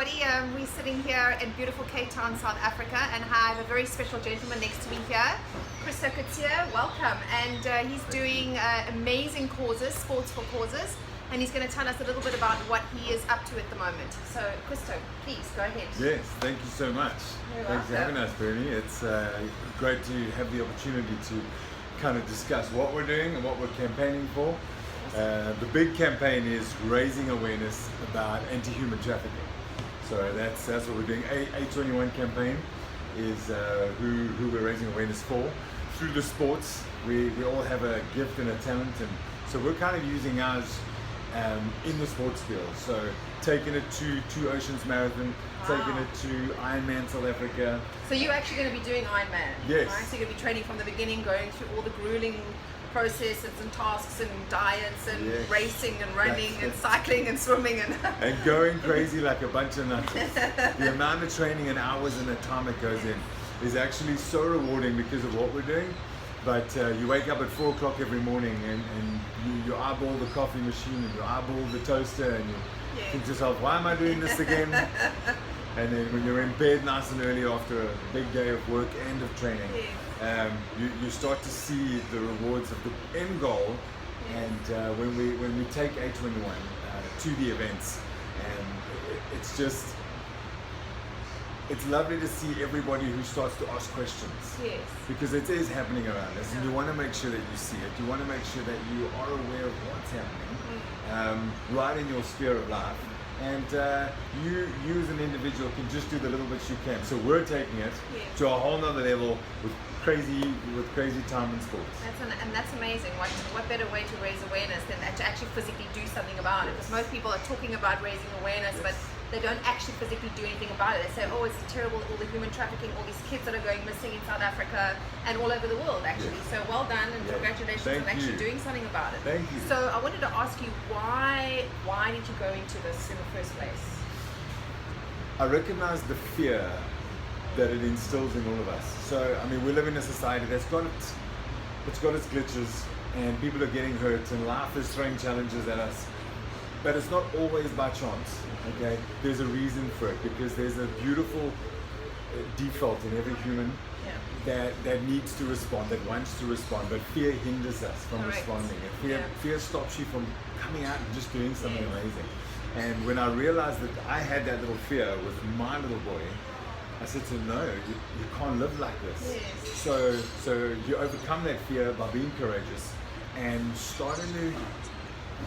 everybody. We're sitting here in beautiful Cape Town, South Africa, and have a very special gentleman next to me here, Christo Coetzee. Welcome. And he's doing amazing causes, sports for causes, and he's going to tell us a little bit about what he is up to at the moment. So, Christo, please go ahead. Yes, thank you so much. Thanks for having us, Bernie. It's great to have the opportunity to kind of discuss what we're doing and what we're campaigning for. The big campaign is raising awareness about anti-human trafficking. So that's what we're doing. A21 campaign is who we're raising awareness for. Through the sports, we all have a gift and a talent, and so we're kind of using ours in the sports field. So taking it to Two Oceans Marathon, taking it to Ironman South Africa. So you're actually going to be doing Ironman? Yes. Right? So you're going to be training from the beginning, going through all the grueling processes and tasks and diets and racing and running and cycling and swimming and going crazy like a bunch of nutters. The amount of training and hours and the time it goes in is actually so rewarding because of what we're doing. But you wake up at 4 o'clock every morning and you eyeball the coffee machine and you eyeball the toaster and you think to yourself, why am I doing this again? And then when you're in bed nice and early after a big day of work and of training, you start to see the rewards of the end goal. And when we take A21 to the events, it's lovely to see everybody who starts to ask questions. Yes. Because it is happening around us, and you want to make sure that you see it. You want to make sure that you are aware of what's happening right in your sphere of life. And you as an individual can just do the little bits you can. So we're taking it to a whole nother level with crazy time in sports. That's amazing. What better way to raise awareness than to actually physically do something about it? Because most people are talking about raising awareness, but they don't actually physically do anything about it. They say, oh, it's terrible, all the human trafficking, all these kids that are going missing in South Africa and all over the world, actually. So well done, and congratulations on actually doing something about it. Thank you. So I wanted to ask you, why did you go into this in the first place? I recognize the fear that it instills in all of us. So, I mean, we live in a society that's got its glitches, and people are getting hurt, and life is throwing challenges at us. But it's not always by chance, okay? There's a reason for it, because there's a beautiful default in every human that needs to respond, that wants to respond, but fear hinders us from responding. And fear stops you from coming out and just doing something amazing. And when I realized that I had that little fear with my little boy, I said to him, no, you can't live like this. Yes. So you overcome that fear by being courageous and starting to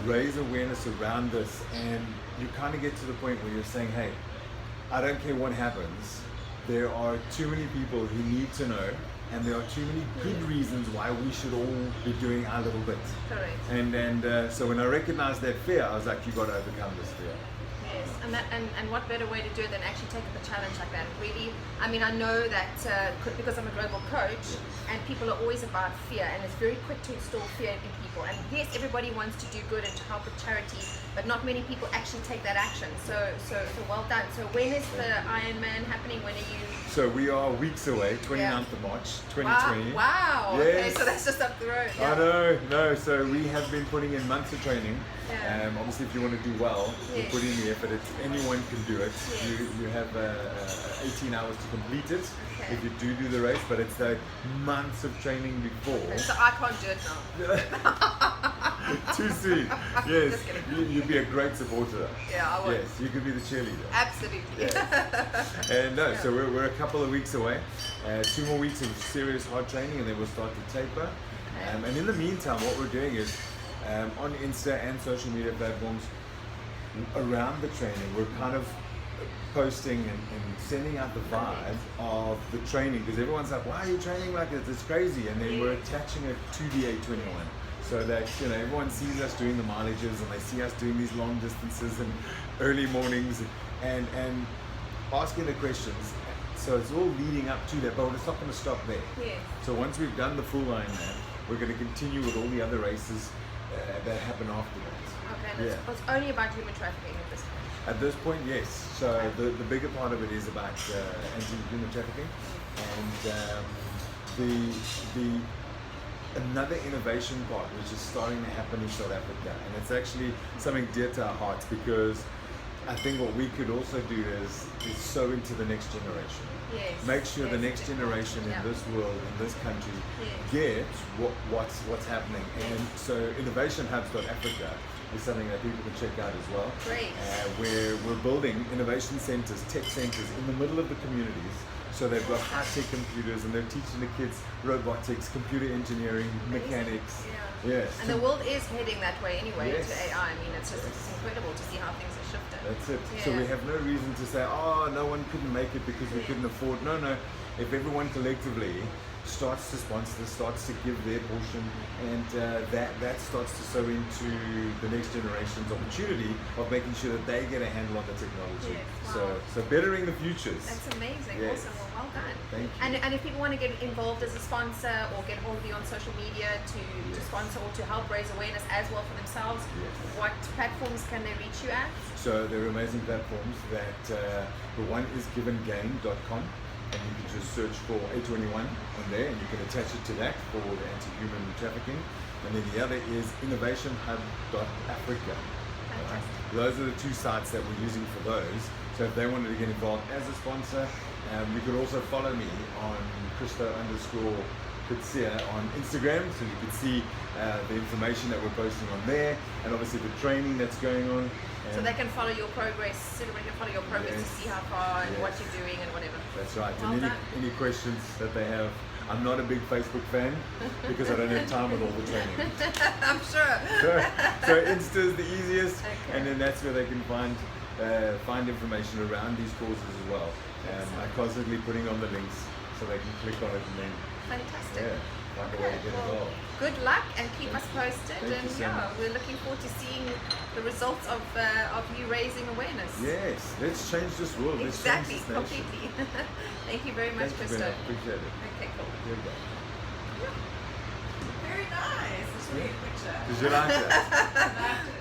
raise awareness around this, and you kind of get to the point where you're saying, hey, I don't care what happens, there are too many people who need to know, and there are too many good reasons why we should all be doing our little bit. Correct. And so when I recognized that fear, I was like, you've got to overcome this fear. Yes, and what better way to do it than actually take up a challenge like that? Really, I mean, I know that because I'm a global coach, and people are always about fear, and it's very quick to install fear in people. And yes, everybody wants to do good and to help with charity, but not many people actually take that action. So well done. So when is the Ironman happening? When are you? So we are weeks away, 29th of March, 2020. Wow. Yes. Okay, so that's just up the road. I know, no. So we have been putting in months of training. Obviously, if you want to do well, you put in the effort. Anyone can do it. You have 18 hours to complete it if you do the race, but it's like months of training before. So I can't do it now. Too soon. Yes, you'd be a great supporter. Yeah, I would. Yes, you could be the cheerleader. Absolutely. Yes. And no, so we're a couple of weeks away. 2 more weeks of serious hard training, and then we'll start to taper. And in the meantime, what we're doing is on Insta and social media platforms around the training, we're kind of posting and sending out the vibe of the training, because everyone's like, why are you training like this? It's crazy. And then we're attaching it to the A21, so that everyone sees us doing the mileages, and they see us doing these long distances and early mornings and asking the questions. So it's all leading up to that, but it's not going to stop there. So once we've done the full Ironman, we're going to continue with all the other races that happen after that. Okay, it's only about human trafficking at this point. At this point, yes. So the bigger part of it is about anti-human trafficking, and the another innovation part which is starting to happen in South Africa, and it's actually something dear to our hearts, because I think what we could also do is sow into the next generation. Yes. Make sure the Yes, next it's generation important, in yeah. this world, in this country, Yes. gets what's happening. And so innovationhubs.africa is something that people can check out as well. Great. Where we're building innovation centers, tech centers in the middle of the communities. So they've got high-tech computers and they're teaching the kids robotics, computer engineering, mechanics. Yeah. Yes. And the world is heading that way anyway, Yes. to AI. I mean, it's just it's incredible to see how things have shifted. That's it. Yeah. So we have no reason to say, oh, no one couldn't make it because we Yeah. couldn't afford. No. If everyone collectively starts to sponsor, starts to give their portion, and that starts to sow into the next generation's opportunity of making sure that they get a handle on the technology. Yes, wow. So bettering the futures. That's amazing. Yes. Awesome. Well done. Thank you. And if people want to get involved as a sponsor or get hold of you on social media to Yes. sponsor or to help raise awareness as well for themselves, Yes. what platforms can they reach you at? So there are amazing platforms that the one is givengain.com, and you can just search for A21 on there and you can attach it to that for the anti-human trafficking. And then the other is innovationhub.africa. Fantastic. Those are the two sites that we're using for those. So if they wanted to get involved as a sponsor, you could also follow me on Christo_Coetzee on Instagram, so you can see the information that we're posting on there, and obviously the training that's going on. So they can follow your progress, everybody can follow your progress Yes. to see how far and what Yes. you're doing and whatever. That's right. Well And done. any questions that they have, I'm not a big Facebook fan because I don't have time with all the training. I'm sure. So Insta is the easiest, Okay. and then that's where they can find information around these courses as well. I'm constantly putting on the links so they can click on it and then Fantastic. find a way to get Well, involved. good luck and keep us posted. Thank you And so much. we're looking forward to seeing the results of you raising awareness. Yes, let's change this world. Exactly, Let's change this nation. completely. Thank you very much, Thank you, Christo. Bella. Appreciate it. Okay, cool. Here we go. Very nice. Let's take a picture. Did you like that? I have to